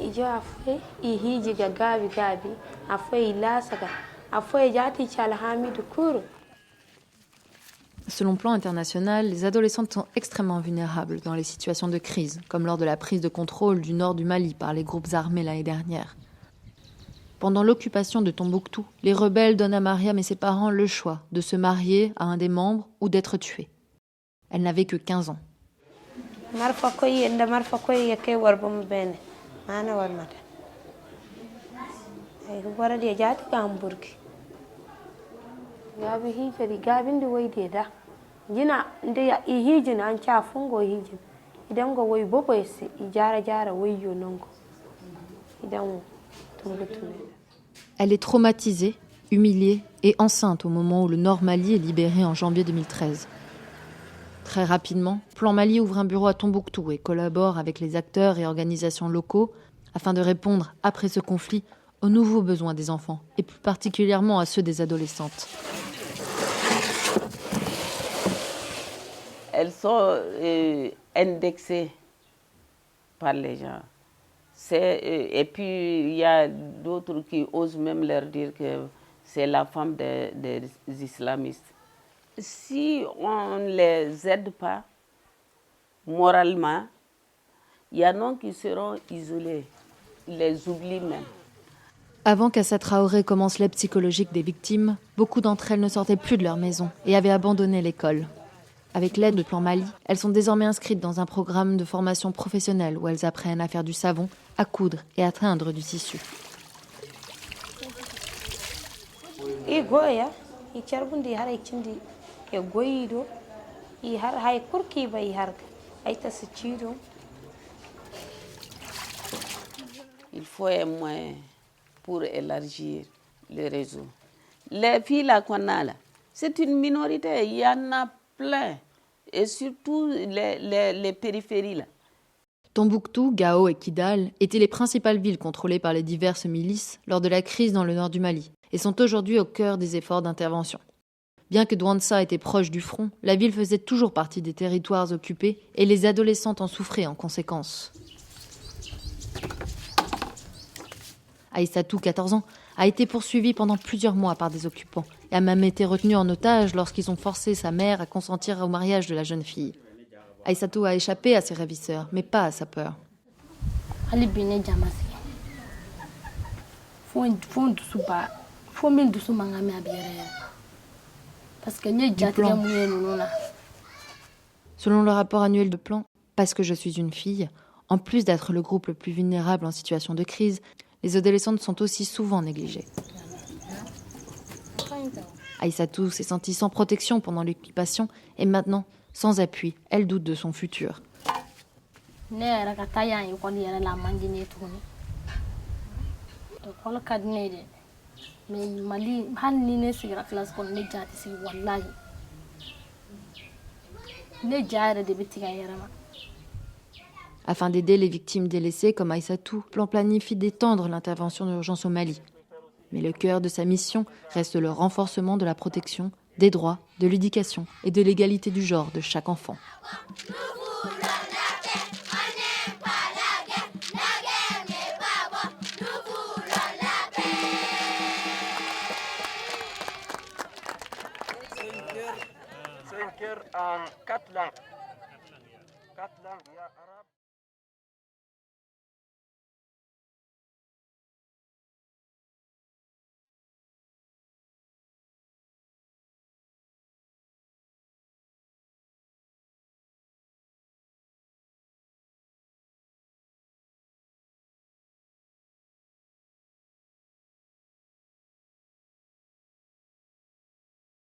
ijo afwe I hiji ga gabi gabi afwe ilasaga afwe jati chala hamidu kuru. Selon Plan International, les adolescentes sont extrêmement vulnérables dans les situations de crise, comme lors de la prise de contrôle du nord du Mali par les groupes armés l'année dernière. Pendant l'occupation de Tombouctou, les rebelles donnent à Mariam et ses parents le choix de se marier à un des membres ou d'être tuée. Elle n'avait que 15 ans. Elle est traumatisée, humiliée et enceinte au moment où le Nord Mali est libéré en janvier 2013. Très rapidement, Plan Mali ouvre un bureau à Tombouctou et collabore avec les acteurs et organisations locaux afin de répondre, après ce conflit, aux nouveaux besoins des enfants et plus particulièrement à ceux des adolescentes. Elles sont indexées par les gens. Et puis, il y a d'autres qui osent même leur dire que c'est la femme des islamistes. Si on ne les aide pas moralement, il y en a qui seront isolés, ils les oublient même. Avant qu'Assa Traoré commence l'aide psychologique des victimes, beaucoup d'entre elles ne sortaient plus de leur maison et avaient abandonné l'école. Avec l'aide de Plan Mali, elles sont désormais inscrites dans un programme de formation professionnelle où elles apprennent à faire du savon, à coudre et à teindre du tissu. Il faut un moyen pour élargir le réseau. Les filles là qu'on a là, c'est une minorité, il y en a plein. Et surtout les périphéries là. Tombouctou, Gao et Kidal étaient les principales villes contrôlées par les diverses milices lors de la crise dans le nord du Mali et sont aujourd'hui au cœur des efforts d'intervention. Bien que Douentza était proche du front, la ville faisait toujours partie des territoires occupés et les adolescentes en souffraient en conséquence. Aïssatou, 14 ans, a été poursuivie pendant plusieurs mois par des occupants et a même été retenue en otage lorsqu'ils ont forcé sa mère à consentir au mariage de la jeune fille. Aïssatou a échappé à ses ravisseurs, mais pas à sa peur. Selon le rapport annuel de Plan, parce que je suis une fille, en plus d'être le groupe le plus vulnérable en situation de crise, les adolescentes sont aussi souvent négligées. Aïssatou s'est sentie sans protection pendant l'occupation et maintenant, sans appui, elle doute de son futur. Afin d'aider les victimes délaissées comme Aïssatou, Plan planifie d'étendre l'intervention d'urgence au Mali. Mais le cœur de sa mission reste le renforcement de la protection, des droits, de l'éducation et de l'égalité du genre de chaque enfant. En 4 langues. 4 langues, il y a arabe.